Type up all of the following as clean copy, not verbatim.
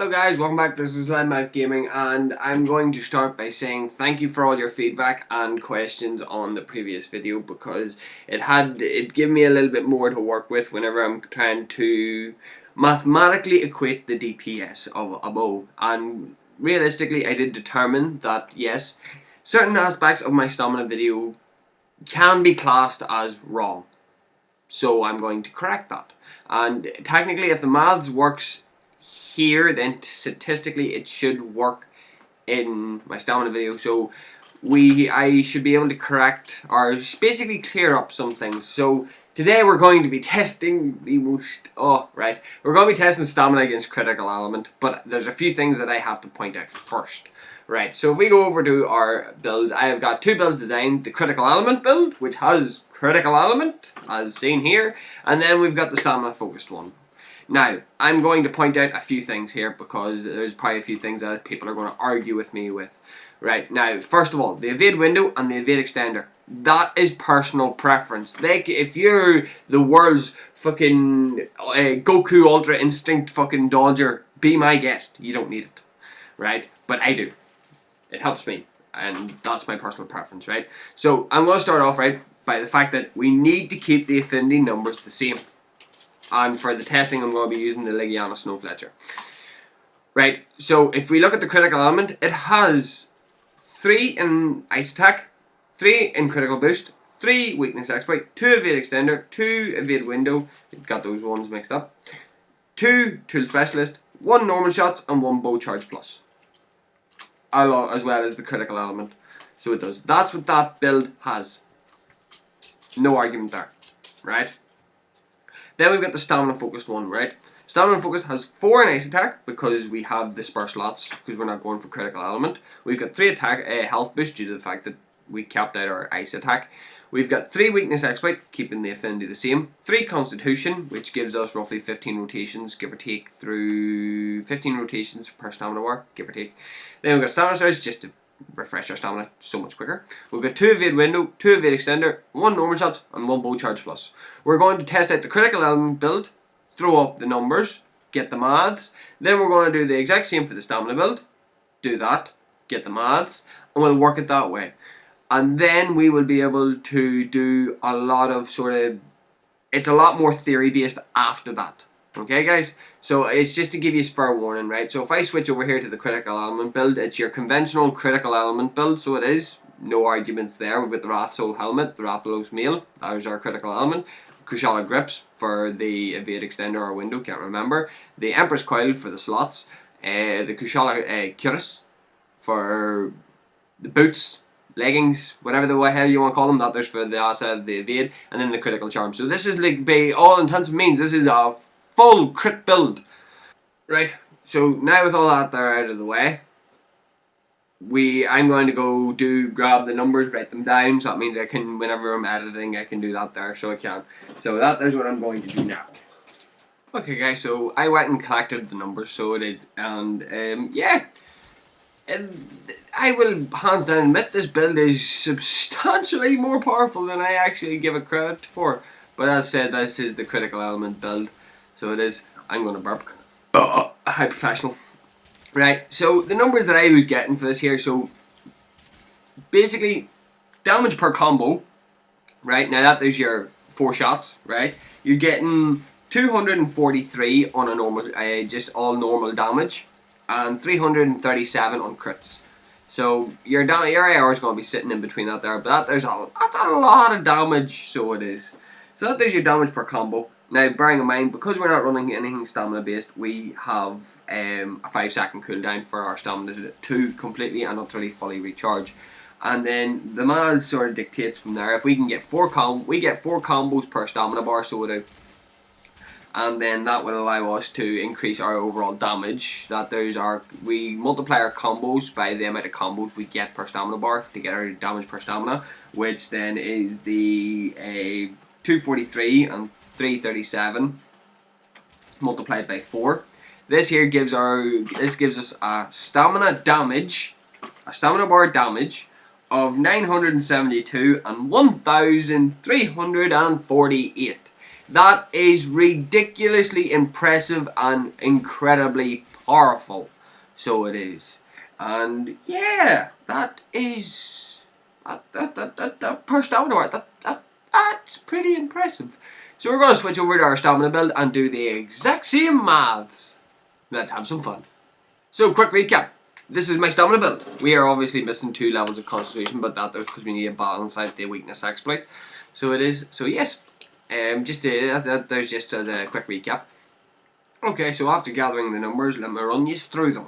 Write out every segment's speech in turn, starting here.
Hello guys, welcome back. This is Mouth Gaming, and I'm going to start by saying thank you for all your feedback and questions on the previous video, because it gave me a little bit more to work with whenever I'm trying to mathematically equate the DPS of a bow. And realistically, I did determine that yes, certain aspects of my stamina video can be classed as wrong. So I'm going to correct that. And technically, if the maths works here, then statistically it should work in my stamina video. So I should be able to correct or basically clear up some things. So today we're going to be testing we're going to be testing stamina against critical element, but there's a few things that I have to point out first. Right, so if we go over to our builds, I have got two builds designed. The critical element build, which has critical element, as seen here, and then we've got the stamina focused one. Now, I'm going to point out a few things here, because there's probably a few things that people are going to argue with me with. Right, now, first of all, the evade window and the evade extender. That is personal preference. If you're the world's fucking Goku Ultra Instinct fucking dodger, be my guest. You don't need it. Right? But I do. It helps me, and that's my personal preference, right? So I'm going to start off, right, by the fact that we need to keep the affinity numbers the same. And for the testing, I'm going to be using the Legiana Snow Fletcher. Right, so if we look at the critical element, it has 3 in ice attack, 3 in critical boost, 3 weakness exploit, 2 evade extender, 2 evade window, you've got those ones mixed up, 2 tool specialist, 1 normal shots, and 1 bow charge plus. As well as the critical element. So it does. That's what that build has. No argument there. Right? Then we've got the stamina focused one, right? Stamina focused has 4 in ice attack, because we have the spare slots, because we're not going for critical element. We've got 3 attack health boost due to the fact that we capped out our ice attack. We've got 3 weakness exploit, keeping the affinity the same. 3 constitution, which gives us roughly 15 rotations, give or take, through 15 rotations per stamina bar, give or take. Then we've got stamina surge, just to refresh our stamina so much quicker. We've got 2 evade window, 2 evade extender, 1 normal shots, and 1 bow charge plus. We're going to test out the critical element build, throw up the numbers, get the maths. Then we're going to do the exact same for the stamina build, do that, get the maths, and we'll work it that way. And then we will be able to do a lot of it's a lot more theory based after that. Okay guys? So it's just to give you a fair warning, right? So if I switch over here to the critical element build, it's your conventional critical element build, so it is. No arguments there. We've got the Wrath Soul helmet, the Rathalos mail, that is our critical element. Kushala grips for the evade extender or window, can't remember. The Empress coil for the slots. The Kushala cuirass for the boots, leggings, whatever the hell you want to call them, that there's for the Asa, the evade, and then the critical charm. So this is like, by all intents and means, this is a full crit build. Right, so now with all that there out of the way, I'm going to go grab the numbers, write them down, so that means I can, whenever I'm editing, I can do that there, so I can. So that is what I'm going to do now. Okay guys, so I went and collected the numbers, so I did, and yeah. I will hands down admit this build is substantially more powerful than I actually give it credit for. But as said, this is the critical element build, so it is. I'm going to burp. High professional. Right, so the numbers that I was getting for this here, so basically damage per combo, right, now that there's your 4 shots, right, you're getting 243 on a normal, just all normal damage, and 337 on crits. So your AR is going to be sitting in between that there, but that's a lot of damage, so it is. So that is your damage per combo. Now, bearing in mind, because we're not running anything stamina based, we have a 5-second cooldown for our stamina to completely and utterly fully recharge. And then the math sort of dictates from there. If we can get 4 we get 4 combos per stamina bar, so it is. And then that will allow us to increase our overall damage. We multiply our combos by the amount of combos we get per stamina bar to get our damage per stamina, which then is the 243 and 337 multiplied by 4. This gives us a stamina bar damage of 972 and 1,348. That is ridiculously impressive and incredibly powerful. So it is. And yeah, that is that per stamina bar, that's pretty impressive. So we're going to switch over to our stamina build and do the exact same maths. Let's have some fun. So quick recap. This is my stamina build. We are obviously missing 2 levels of concentration, but that is because we need to balance out the weakness exploit. So it is. So yes, there's just as a quick recap. Okay, so after gathering the numbers, let me run you through them.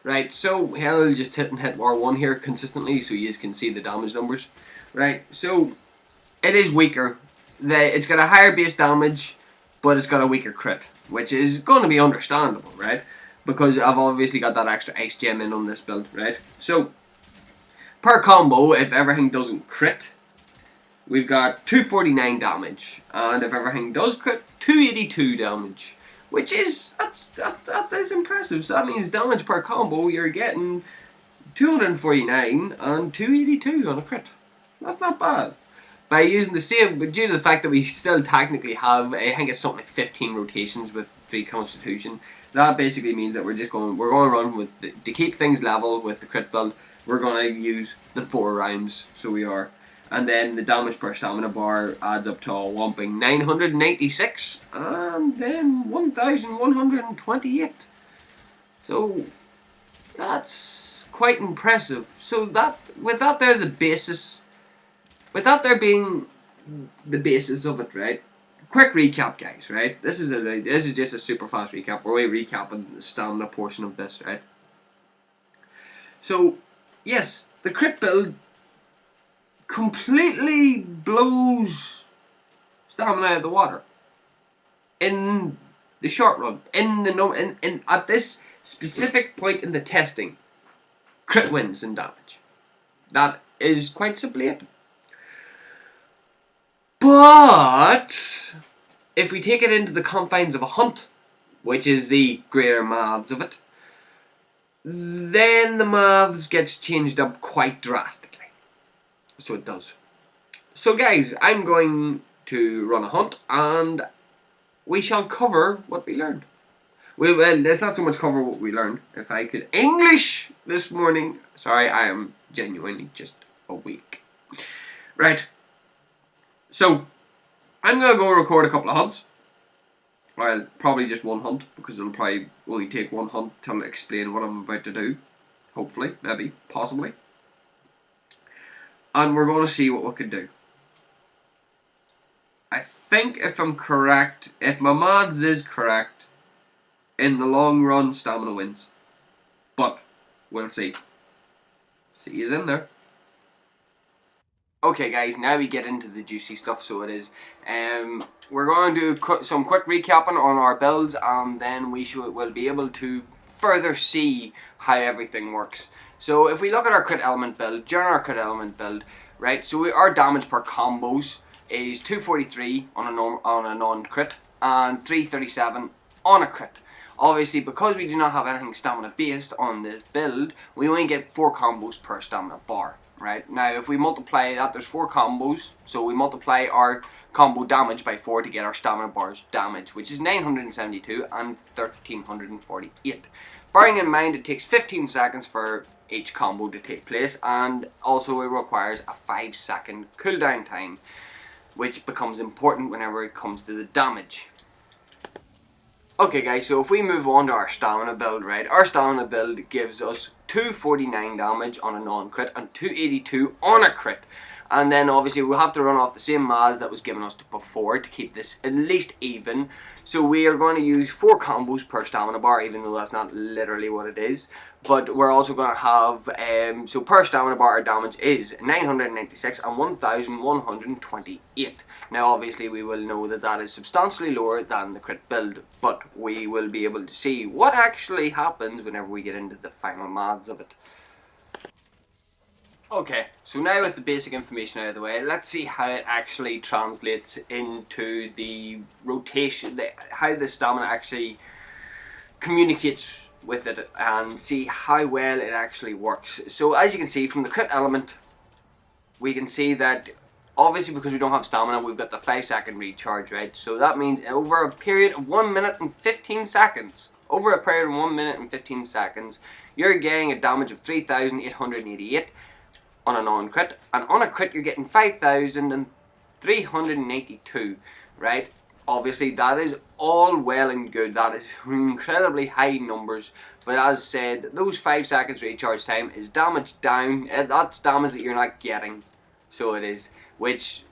Right, so I'll just hit R1 here consistently so you can see the damage numbers. Right, so it is weaker. It's got a higher base damage, but it's got a weaker crit, which is going to be understandable, right? Because I've obviously got that extra ice gem in on this build, right? So, per combo, if everything doesn't crit, we've got 249 damage, and if everything does crit, 282 damage. Which is, that is impressive. So that means damage per combo, you're getting 249 and 282 on a crit. That's not bad. By using the same, but due to the fact that we still technically have, I think it's something like 15 rotations with 3 constitution, that basically means that we're going to run with, to keep things level with the crit build, we're going to use the 4 rounds, so we are. And then the damage per stamina bar adds up to a whopping 996 and then 1128. So that's quite impressive. So that with that there the basis, with that there being the basis of it, right? Quick recap, guys. Right? This is just a super fast recap. We're recapping the stamina portion of this, right? So yes, the crit build completely blows stamina out of the water in the short run. At this specific point in the testing, crit wins in damage. That is quite simply it. But if we take it into the confines of a hunt, which is the greater maths of it, then the maths gets changed up quite drastically. So it does. So guys, I'm going to run a hunt and we shall cover what we learned. Well, let's not so much cover what we learned. If I could English this morning. Sorry, I am genuinely just a week. Right. So, I'm going to go record a couple of hunts. Well, probably just one hunt, because it'll probably only take one hunt to explain what I'm about to do. Hopefully, maybe, possibly. And we're going to see what we can do. I think if I'm correct, if my maths is correct, in the long run, stamina wins. But, we'll see. See you in there. Okay guys, now we get into the juicy stuff, so it is. We're going to do some quick recapping on our builds, and then we'll be able to further see how everything works. So if we look at our crit element build, during our crit element build, right, so our damage per combos is 243 on a non-crit and 337 on a crit. Obviously, because we do not have anything stamina based on this build, we only get 4 combos per stamina bar. Right, now if we multiply that, there's 4 combos, so we multiply our combo damage by 4 to get our stamina bars damage, which is 972 and 1348. Bearing in mind it takes 15 seconds for each combo to take place, and also it requires a 5-second cooldown time, which becomes important whenever it comes to the damage. Okay guys, so if we move on to our stamina build, right, our stamina build gives us 249 damage on a non-crit and 282 on a crit. And then obviously we'll have to run off the same maths that was given us before to keep this at least even. So we are going to use 4 combos per stamina bar, even though that's not literally what it is. But we're also going to have, so per stamina bar our damage is 996 and 1128. Now obviously we will know that that is substantially lower than the crit build, but we will be able to see what actually happens whenever we get into the final maths of it. Okay, so now with the basic information out of the way, let's see how it actually translates into the rotation, how the stamina actually communicates with it, and see how well it actually works. So as you can see from the crit element, we can see that obviously because we don't have stamina, we've got the 5-second recharge, right? So that means over a period of 1 minute and 15 seconds, you're getting a damage of 3,888 on a non-crit, and on a crit you're getting 5,382, right? Obviously that is all well and good, that is incredibly high numbers, but as said, those 5 seconds recharge time is damage down, that's damage that you're not getting, so it is, which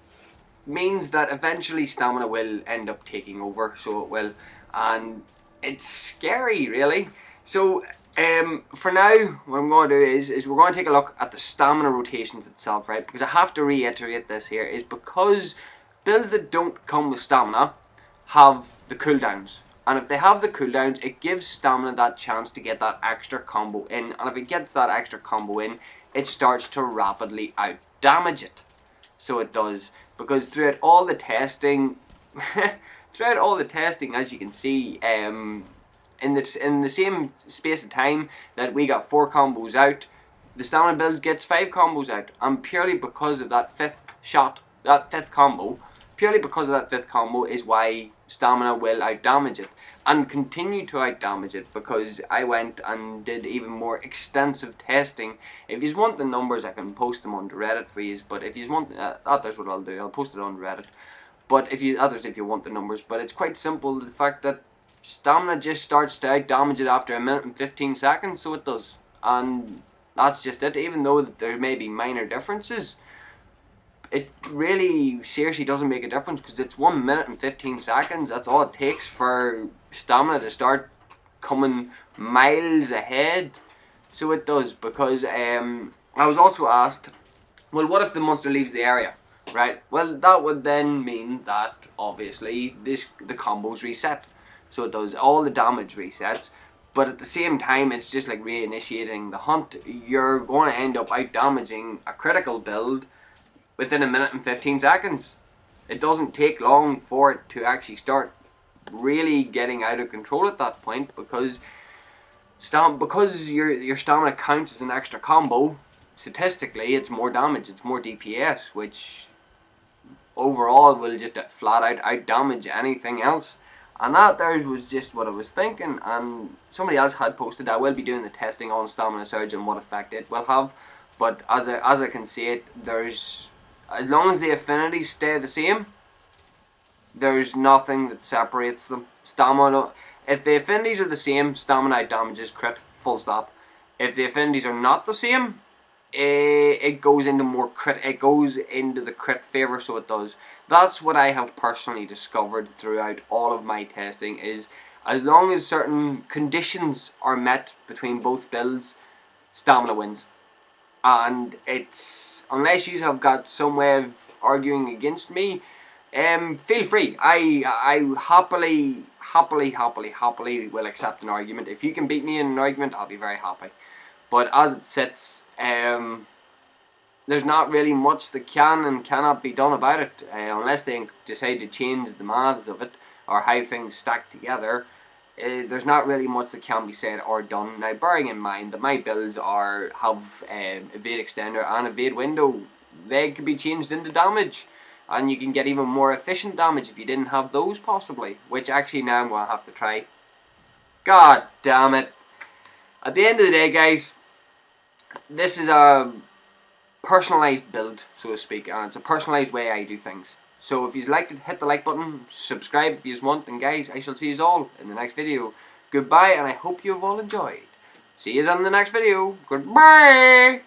means that eventually stamina will end up taking over, so it will, and it's scary really. So for now, what I'm going to do is we're going to take a look at the stamina rotations itself, right? Because I have to reiterate this here, is because builds that don't come with stamina have the cooldowns. And if they have the cooldowns, it gives stamina that chance to get that extra combo in. And if it gets that extra combo in, it starts to rapidly out damage it. So it does. Because throughout all the testing, as you can see, in the same space of time that we got 4 combos out, the stamina builds gets 5 combos out, and purely because of that fifth combo is why stamina will out damage it and continue to out damage it, because I went and did even more extensive testing. If you want the numbers, I can post them on Reddit for you, but if you want that's what I'll do, I'll post it on Reddit. But if you want the numbers, but it's quite simple, the fact that stamina just starts to out damage it after 1 minute and 15 seconds, so it does, and that's just it. Even though there may be minor differences, it really seriously doesn't make a difference, because it's 1 minute and 15 seconds. That's all it takes for stamina to start coming miles ahead. So it does, because I was also asked, well, what if the monster leaves the area, right? Well, that would then mean that obviously the combos reset. So it does, all the damage resets, but at the same time it's just like reinitiating the hunt. You're going to end up out damaging a critical build within 1 minute and 15 seconds. It doesn't take long for it to actually start really getting out of control at that point, because your stamina counts as an extra combo. Statistically, it's more damage, it's more DPS, which overall will just flat out damage anything else. And that there was just what I was thinking, and somebody else had posted, I will be doing the testing on stamina surge and what effect it will have, but as I can see it, there's, as long as the affinities stay the same, there's nothing that separates them. Stamina, if the affinities are the same, stamina out damages crit, full stop. If the affinities are not the same, it goes into more crit, it goes into the crit favor, so it does. That's what I have personally discovered throughout all of my testing, is as long as certain conditions are met between both builds, stamina wins. And it's, unless you have got some way of arguing against me, feel free. I happily will accept an argument. If you can beat me in an argument, I'll be very happy. But as it sits, there's not really much that can and cannot be done about it, unless they decide to change the maths of it or how things stack together. There's not really much that can be said or done. Now, bearing in mind that my builds have evade extender and evade window, they could be changed into damage, and you can get even more efficient damage if you didn't have those possibly, which actually now I'm going to have to try. God damn it. At the end of the day, guys, this is a personalized build, so to speak, and it's a personalized way I do things. So if you liked it, hit the like button, subscribe if you want, and guys, I shall see you all in the next video. Goodbye, and I hope you have all enjoyed. See you in the next video. Goodbye!